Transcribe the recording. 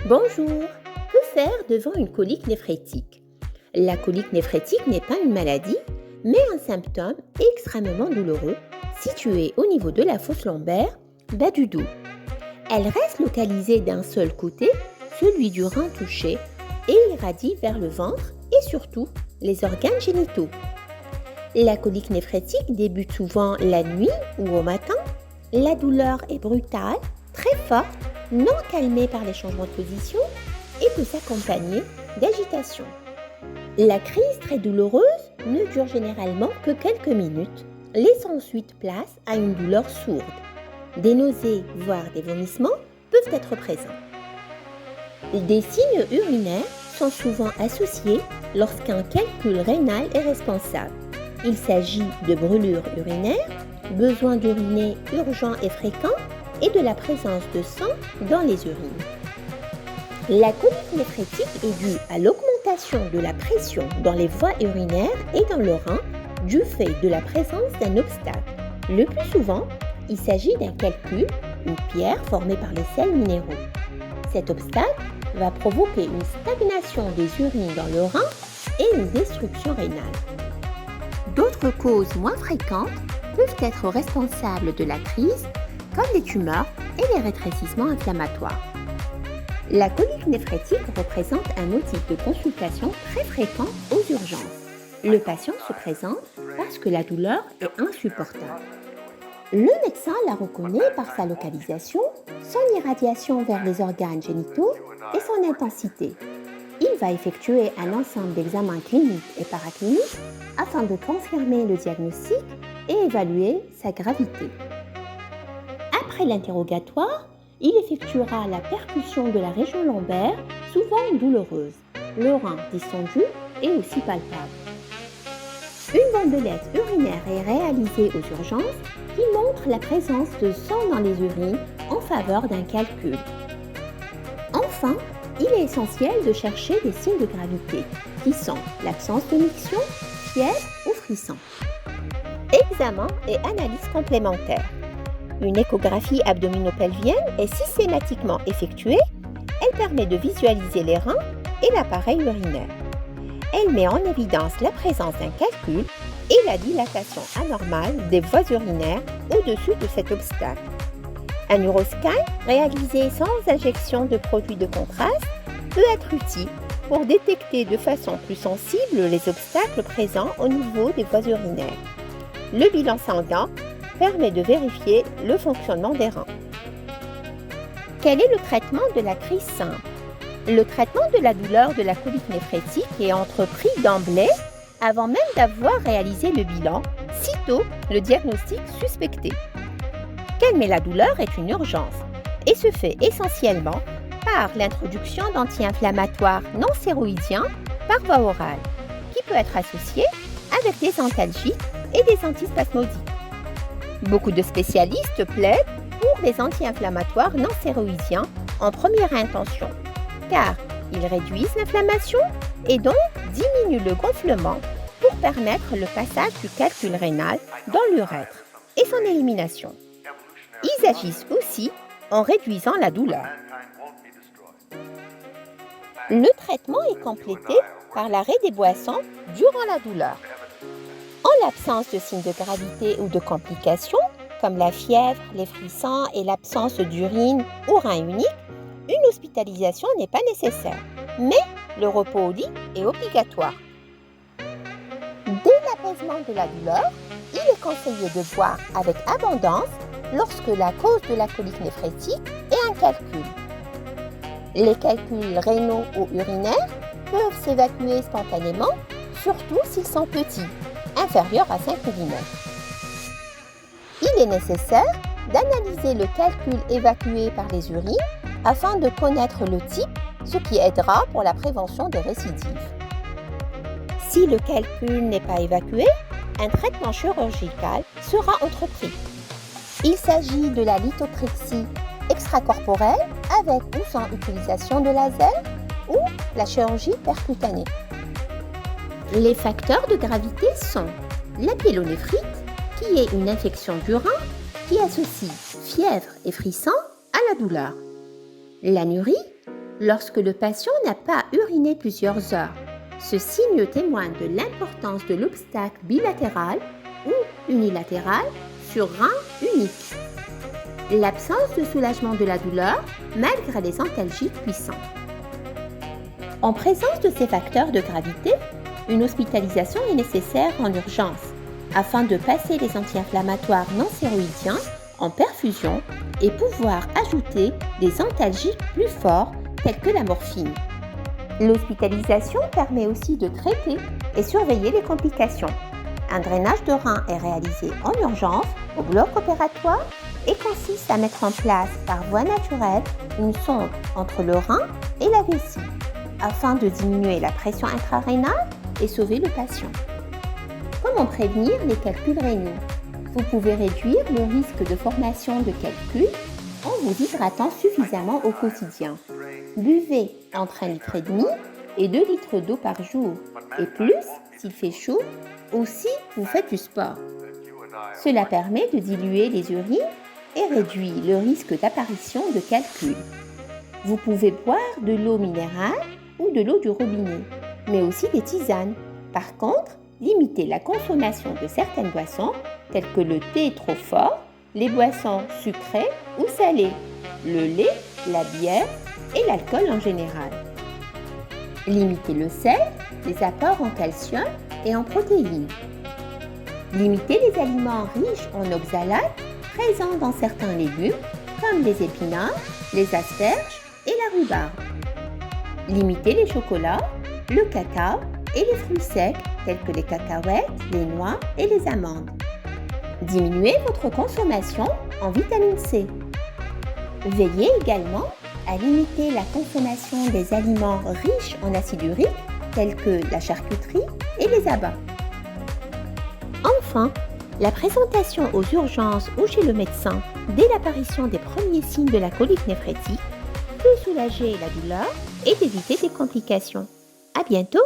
Bonjour, que faire devant une colique néphrétique? La colique néphrétique n'est pas une maladie, mais un symptôme extrêmement douloureux situé au niveau de la fosse lombaire, bas du dos. Elle reste localisée d'un seul côté, celui du rein touché, et irradie vers le ventre et surtout les organes génitaux. La colique néphrétique débute souvent la nuit ou au matin. La douleur est brutale, très forte, non calmée par les changements de position et peut s'accompagner d'agitation. La crise très douloureuse ne dure généralement que quelques minutes, laissant ensuite place à une douleur sourde. Des nausées, voire des vomissements peuvent être présents. Des signes urinaires sont souvent associés lorsqu'un calcul rénal est responsable. Il s'agit de brûlures urinaires, besoin d'uriner urgent et fréquent et de la présence de sang dans les urines. La colique néphrétique est due à l'augmentation de la pression dans les voies urinaires et dans le rein du fait de la présence d'un obstacle. Le plus souvent, il s'agit d'un calcul, une pierre formée par les sels minéraux. Cet obstacle va provoquer une stagnation des urines dans le rein et une destruction rénale. D'autres causes moins fréquentes peuvent être responsables de la crise, comme les tumeurs et les rétrécissements inflammatoires. La colique néphrétique représente un motif de consultation très fréquent aux urgences. Le patient se présente parce que la douleur est insupportable. Le médecin la reconnaît par sa localisation, son irradiation vers les organes génitaux et son intensité. Il va effectuer un ensemble d'examens cliniques et paracliniques afin de confirmer le diagnostic et évaluer sa gravité. Après l'interrogatoire, il effectuera la percussion de la région lombaire, souvent douloureuse, le rein distendu et aussi palpable. Une bandelette urinaire est réalisée aux urgences qui montre la présence de sang dans les urines en faveur d'un calcul. Enfin, il est essentiel de chercher des signes de gravité, qui sont l'absence de miction, fièvre ou frisson. Examen et analyse complémentaires. Une échographie abdominopelvienne est systématiquement effectuée. Elle permet de visualiser les reins et l'appareil urinaire. Elle met en évidence la présence d'un calcul et la dilatation anormale des voies urinaires au-dessus de cet obstacle. Un uroscan réalisé sans injection de produits de contraste peut être utile pour détecter de façon plus sensible les obstacles présents au niveau des voies urinaires. Le bilan sanguin permet de vérifier le fonctionnement des reins. Quel est le traitement de la crise simple? Le traitement de la douleur de la colique néphrétique est entrepris d'emblée avant même d'avoir réalisé le bilan, sitôt le diagnostic suspecté. Calmer la douleur est une urgence et se fait essentiellement par l'introduction d'anti-inflammatoires non stéroïdiens par voie orale, qui peut être associé avec des antalgiques et des antispasmodiques. Beaucoup de spécialistes plaident pour les anti-inflammatoires non stéroïdiens en première intention, car ils réduisent l'inflammation et donc diminuent le gonflement pour permettre le passage du calcul rénal dans l'urètre et son élimination. Ils agissent aussi en réduisant la douleur. Le traitement est complété par l'arrêt des boissons durant la douleur. En l'absence de signes de gravité ou de complications, comme la fièvre, les frissons et l'absence d'urine ou rein unique, une hospitalisation n'est pas nécessaire, mais le repos au lit est obligatoire. Dès l'apaisement de la douleur, il est conseillé de boire avec abondance lorsque la cause de la colique néphrétique est un calcul. Les calculs rénaux ou urinaires peuvent s'évacuer spontanément, surtout s'ils sont petits, inférieurs à 5 mm. Il est nécessaire d'analyser le calcul évacué par les urines afin de connaître le type, ce qui aidera pour la prévention des récidives. Si le calcul n'est pas évacué, un traitement chirurgical sera entrepris. Il s'agit de la lithotripsie extracorporelle avec ou sans utilisation de laser ou la chirurgie percutanée. Les facteurs de gravité sont la pyélonéphrite, qui est une infection du rein qui associe fièvre et frisson à la douleur. L'anurie, lorsque le patient n'a pas uriné plusieurs heures. Ce signe témoigne de l'importance de l'obstacle bilatéral ou unilatéral sur rein unique. L'absence de soulagement de la douleur malgré les antalgiques puissants. En présence de ces facteurs de gravité, une hospitalisation est nécessaire en urgence afin de passer les anti-inflammatoires non stéroïdiens en perfusion et pouvoir ajouter des antalgiques plus forts tels que la morphine. L'hospitalisation permet aussi de traiter et surveiller les complications. Un drainage de rein est réalisé en urgence au bloc opératoire et consiste à mettre en place par voie naturelle une sonde entre le rein et la vessie afin de diminuer la pression intrarénale et sauver le patient. Comment prévenir les calculs rénaux? Vous pouvez réduire le risque de formation de calculs en vous hydratant suffisamment au quotidien. Buvez entre 1,5 litre et 2 litres d'eau par jour et plus s'il fait chaud ou si vous faites du sport. Cela permet de diluer les urines et réduit le risque d'apparition de calculs. Vous pouvez boire de l'eau minérale ou de l'eau du robinet, mais aussi des tisanes. Par contre, limitez la consommation de certaines boissons telles que le thé trop fort, les boissons sucrées ou salées, le lait, la bière et l'alcool en général. Limitez le sel, les apports en calcium et en protéines. Limitez les aliments riches en oxalates présents dans certains légumes comme les épinards, les asperges et la rhubarbe. Limitez les chocolats, le cacao et les fruits secs tels que les cacahuètes, les noix et les amandes. Diminuez votre consommation en vitamine C. Veillez également à limiter la consommation des aliments riches en acide urique tels que la charcuterie et les abats. Enfin, la présentation aux urgences ou chez le médecin dès l'apparition des premiers signes de la colique néphrétique peut soulager la douleur et éviter des complications. À bientôt!